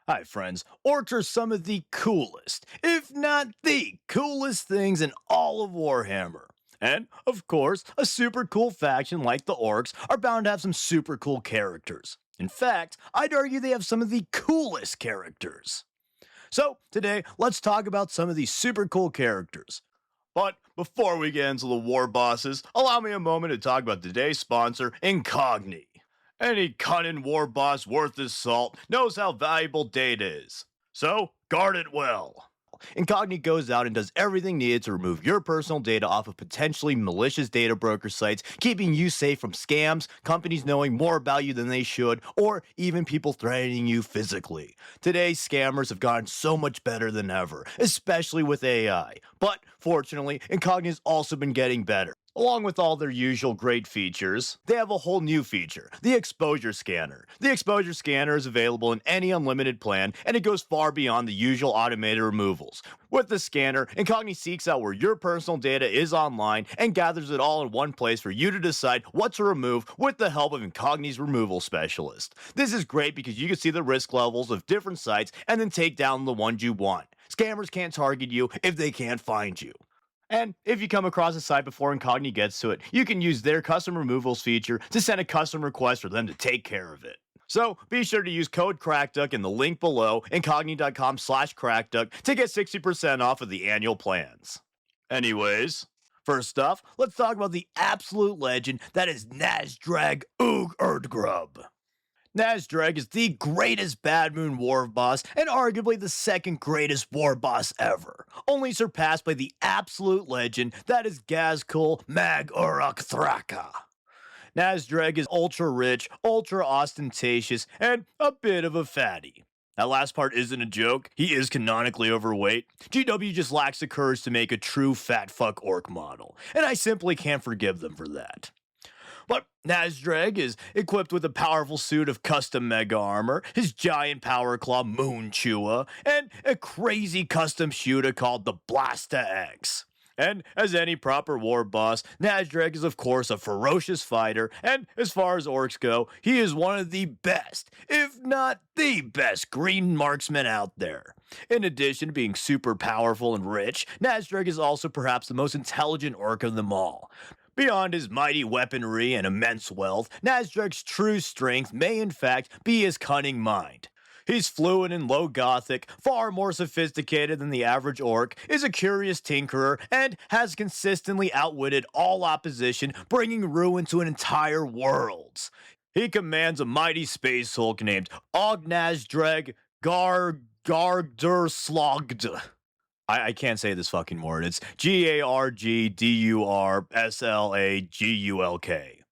Hi, friends. Orcs are some of the coolest, if not the coolest things in all of Warhammer. And, of course, a super cool faction like the Orcs are bound to have some super cool characters. In fact, I'd argue they have some of the coolest characters. So, today, let's talk about some of these super cool characters. But before we get into the war bosses, allow me a moment to talk about today's sponsor, Incogni. Any cunning war boss worth his salt knows how valuable data is. So, guard it well. Incogni goes out and does everything needed to remove your personal data off of potentially malicious data broker sites, keeping you safe from scams, companies knowing more about you than they should, or even people threatening you physically. Today's scammers have gotten so much better than ever, especially with AI. But fortunately, Incogni has also been getting better. Along with all their usual great features, they have a whole new feature, the Exposure Scanner. The Exposure Scanner is available in any unlimited plan, and it goes far beyond the usual automated removals. With the scanner, Incogni seeks out where your personal data is online and gathers it all in one place for you to decide what to remove with the help of Incogni's removal specialist. This is great because you can see the risk levels of different sites and then take down the ones you want. Scammers can't target you if they can't find you. And if you come across a site before Incogni gets to it, you can use their custom removals feature to send a custom request for them to take care of it. So be sure to use code CrackDuck in the link below, incogni.com/crackduck, to get 60% off of the annual plans. Anyways, first off, let's talk about the absolute legend that is Nazdrag Oog Erdgrub. Nazdrag is the greatest Bad Moon war boss and arguably the second greatest war boss ever, only surpassed by the absolute legend that is Gazkul Mag Uruk Thraka. Nazdrag is ultra rich, ultra ostentatious, and a bit of a fatty. That last part isn't a joke, he is canonically overweight. GW just lacks the courage to make a true fat fuck orc model, and I simply can't forgive them for that. But Nazdrag is equipped with a powerful suit of custom mega armor, his giant power claw Moon Chua, and a crazy custom shooter called the Blasta X. And as any proper war boss, Nazdrag is of course a ferocious fighter, and as far as orcs go, he is one of the best, if not the best, green marksmen out there. In addition to being super powerful and rich, Nazdrag is also perhaps the most intelligent orc of them all. Beyond his mighty weaponry and immense wealth, Nazdrag's true strength may in fact be his cunning mind. He's fluent in low gothic, far more sophisticated than the average orc, is a curious tinkerer, and has consistently outwitted all opposition, bringing ruin to an entire world. He commands a mighty space hulk named Ognazdrag Gargdurslogd. I can't say this fucking word. It's Gargdurslagulk.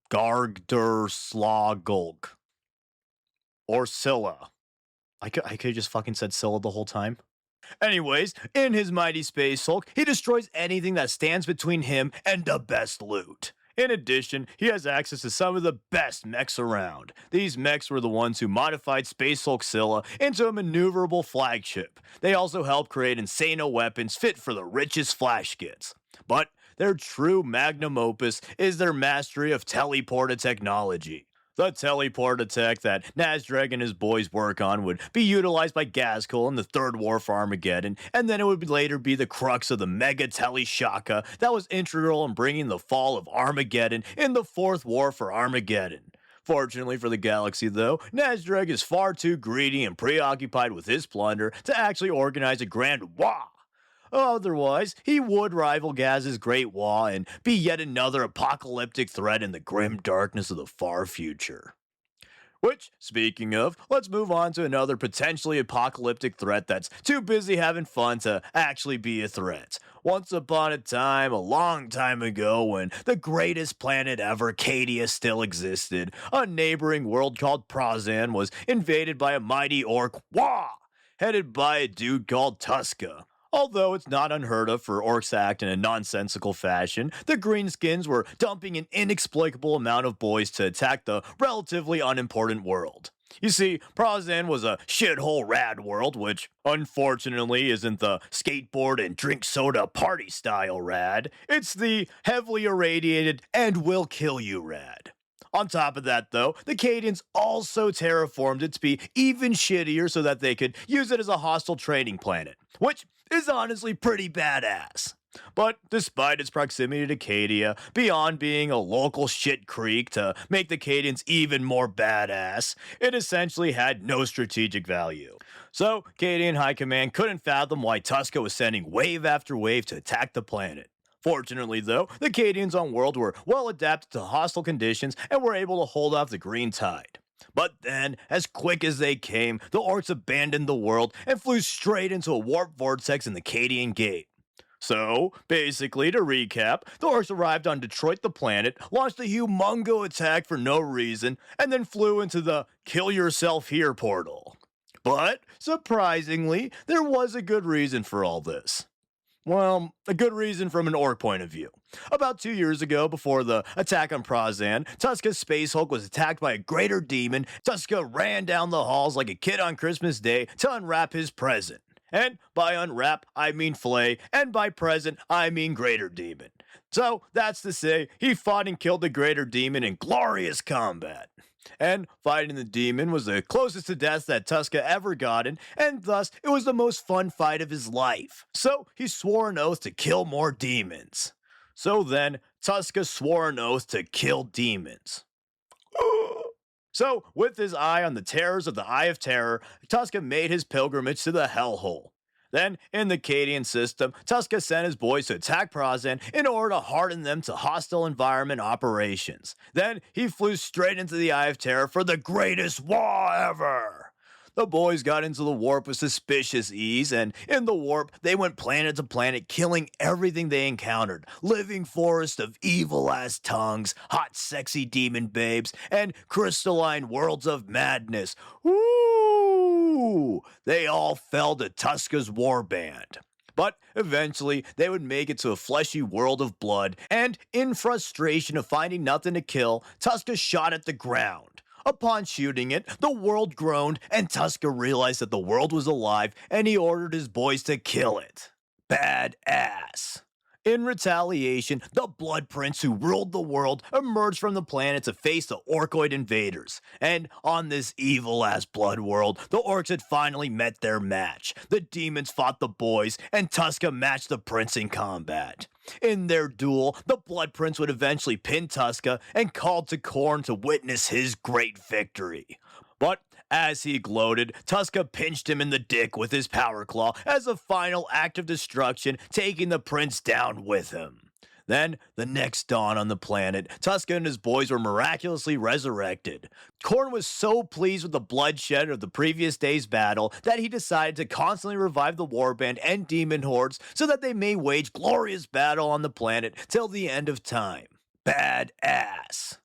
Gargdurslagulk. Or Scylla. I could just fucking said Scylla the whole time. Anyways, in his mighty space hulk, he destroys anything that stands between him and the best loot. In addition, he has access to some of the best mechs around. These mechs were the ones who modified Space Hulk Scylla into a maneuverable flagship. They also helped create insano weapons fit for the richest flash kits. But their true magnum opus is their mastery of teleporter technology. The teleporter tech that Nazdrag and his boys work on would be utilized by Gazkul in the Third War for Armageddon, and then it would later be the crux of the Mega Tele Shaka that was integral in bringing the fall of Armageddon in the Fourth War for Armageddon. Fortunately for the galaxy, though, Nazdrag is far too greedy and preoccupied with his plunder to actually organize a grand war. Otherwise, he would rival Gaz's Great Wall and be yet another apocalyptic threat in the grim darkness of the far future. Which, speaking of, let's move on to another potentially apocalyptic threat that's too busy having fun to actually be a threat. Once upon a time, a long time ago, when the greatest planet ever, Cadia, still existed, a neighboring world called Prozan was invaded by a mighty orc Wah, headed by a dude called Tuska. Although it's not unheard of for orcs to act in a nonsensical fashion, the Greenskins were dumping an inexplicable amount of boys to attack the relatively unimportant world. You see, Prozan was a shithole rad world, which unfortunately isn't the skateboard and drink soda party style rad. It's the heavily irradiated and will kill you rad. On top of that, though, the Cadians also terraformed it to be even shittier so that they could use it as a hostile training planet, which is honestly pretty badass. But despite its proximity to Cadia, beyond being a local shit creek to make the Cadians even more badass, it essentially had no strategic value. So, Cadian High Command couldn't fathom why Tuska was sending wave after wave to attack the planet. Fortunately, though, the Cadians on world were well adapted to hostile conditions and were able to hold off the green tide. But then, as quick as they came, the orcs abandoned the world and flew straight into a warp vortex in the Cadian Gate. So, basically, to recap, the orcs arrived on Detroit the planet, launched a humongo attack for no reason, and then flew into the kill yourself here portal. But, surprisingly, there was a good reason for all this. Well, a good reason from an orc point of view. About 2 years ago, before the attack on Prazan, Tuska's Space Hulk was attacked by a greater demon. Tuska ran down the halls like a kid on Christmas Day to unwrap his present. And by unwrap, I mean flay, and by present, I mean greater demon. So, that's to say, he fought and killed the greater demon in glorious combat. And fighting the demon was the closest to death that Tuska ever gotten, and thus it was the most fun fight of his life. So he swore an oath to kill more demons. So then, Tuska swore an oath to kill demons. So, with his eye on the terrors of the Eye of Terror, Tuska made his pilgrimage to the Hellhole. Then, in the Cadian system, Tuska sent his boys to attack Prazan in order to harden them to hostile environment operations. Then, he flew straight into the Eye of Terror for the greatest war ever! The boys got into the warp with suspicious ease, and in the warp, they went planet to planet, killing everything they encountered. Living forest of evil-ass tongues, hot sexy demon babes, and crystalline worlds of madness. Woo! They all fell to Tuska's warband. But eventually, they would make it to a fleshy world of blood, and in frustration of finding nothing to kill, Tuska shot at the ground. Upon shooting it, the world groaned, and Tuska realized that the world was alive, and he ordered his boys to kill it. Badass. In retaliation, the Blood Prince who ruled the world emerged from the planet to face the Orkoid invaders. And on this evil-ass blood world, the orcs had finally met their match. The demons fought the boys, and Tuska matched the prince in combat. In their duel, the Blood Prince would eventually pin Tuska and called to Khorne to witness his great victory. But as he gloated, Tuska pinched him in the dick with his power claw as a final act of destruction, taking the prince down with him. Then, the next dawn on the planet, Tuska and his boys were miraculously resurrected. Khorne was so pleased with the bloodshed of the previous day's battle that he decided to constantly revive the warband and demon hordes so that they may wage glorious battle on the planet till the end of time. Badass.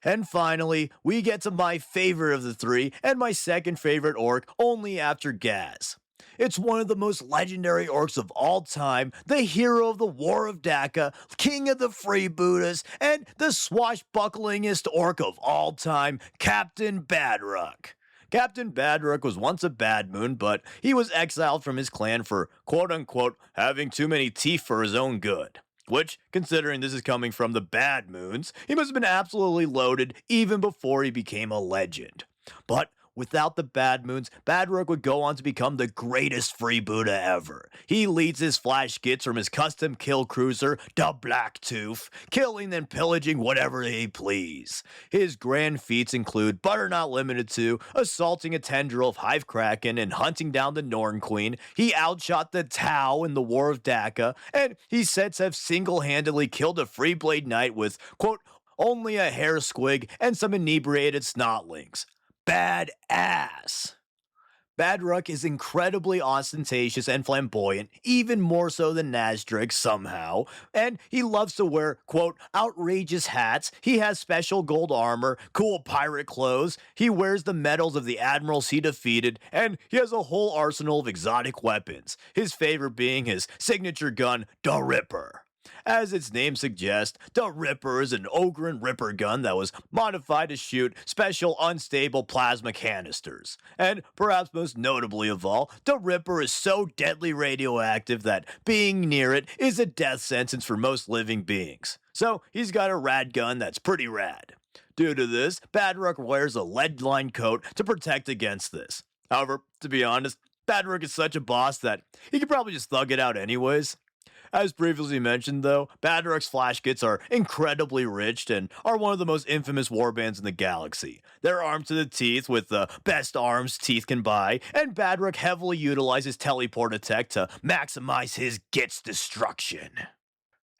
And finally, we get to my favorite of the three and my second favorite orc only after Gaz. It's one of the most legendary orcs of all time, the hero of the War of Daka, king of the freebooters, and the swashbucklingest orc of all time, Captain Badrock. Captain Badrock was once a bad moon, but he was exiled from his clan for quote-unquote having too many teeth for his own good. Which, considering this is coming from the Bad Moons, he must have been absolutely loaded even before he became a legend. But without the Bad Moons, Badrock would go on to become the greatest freebooter ever. He leads his flash skits from his custom kill cruiser, the Blacktooth, killing and pillaging whatever they please. His grand feats include, but are not limited to, assaulting a tendril of Hive Kraken and hunting down the Norn Queen. He outshot the Tau in the War of Daka, and he's said to have single-handedly killed a Freeblade Knight with, quote, only a hair squig and some inebriated snotlings. Badass. Badrock is incredibly ostentatious and flamboyant, even more so than Nasdric somehow, and he loves to wear, quote, outrageous hats, he has special gold armor, cool pirate clothes, he wears the medals of the admirals he defeated, and he has a whole arsenal of exotic weapons, his favorite being his signature gun, the Ripper. As its name suggests, the Ripper is an Ogren Ripper gun that was modified to shoot special unstable plasma canisters. And perhaps most notably of all, the Ripper is so deadly radioactive that being near it is a death sentence for most living beings. So he's got a rad gun that's pretty rad. Due to this, Badrook wears a lead-lined coat to protect against this. However, to be honest, Badrook is such a boss that he could probably just thug it out anyways. As previously mentioned, though, Badrook's flash kits are incredibly rich and are one of the most infamous warbands in the galaxy. They're armed to the teeth with the best arms teeth can buy, and Badrook heavily utilizes teleport attack to maximize his git's destruction.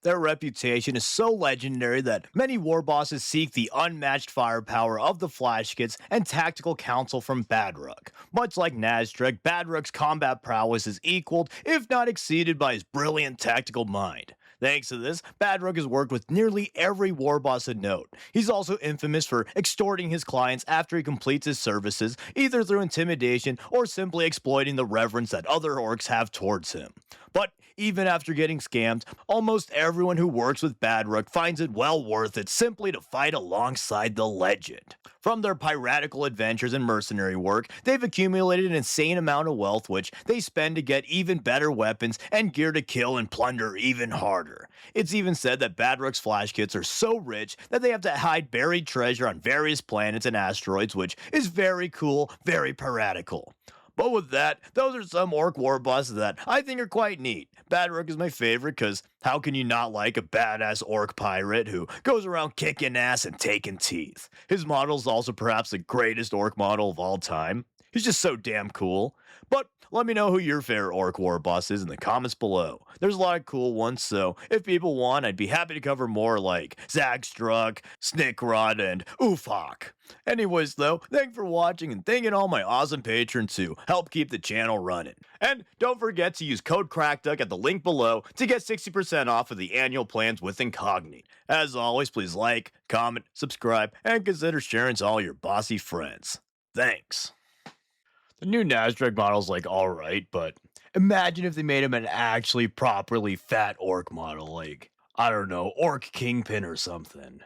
Their reputation is so legendary that many war bosses seek the unmatched firepower of the flash kits and tactical counsel from Badrook. Much like Nazdrek, Badrook's combat prowess is equaled, if not exceeded, by his brilliant tactical mind. Thanks to this, Badrook has worked with nearly every war boss of note. He's also infamous for extorting his clients after he completes his services, either through intimidation or simply exploiting the reverence that other orcs have towards him. But even after getting scammed, almost everyone who works with Badrook finds it well worth it simply to fight alongside the legend. From their piratical adventures and mercenary work, they've accumulated an insane amount of wealth which they spend to get even better weapons and gear to kill and plunder even harder. It's even said that Badrook's flash kits are so rich that they have to hide buried treasure on various planets and asteroids, which is very cool, very piratical. But with that, those are some orc war bosses that I think are quite neat. Badrook is my favorite because how can you not like a badass orc pirate who goes around kicking ass and taking teeth? His model is also perhaps the greatest orc model of all time. He's just so damn cool. But let me know who your favorite orc war boss is in the comments below. There's a lot of cool ones, so if people want, I'd be happy to cover more like Zagstruck, Snickrod, and Ufok. Anyways though, thanks for watching and thanking all my awesome patrons who help keep the channel running. And don't forget to use code CrackDuck at the link below to get 60% off of the annual plans with Incognito. As always, please like, comment, subscribe, and consider sharing to all your bossy friends. Thanks. The new Nazdrek model's like alright, but imagine if they made him an actually properly fat orc model, like, I don't know, Orc Kingpin or something.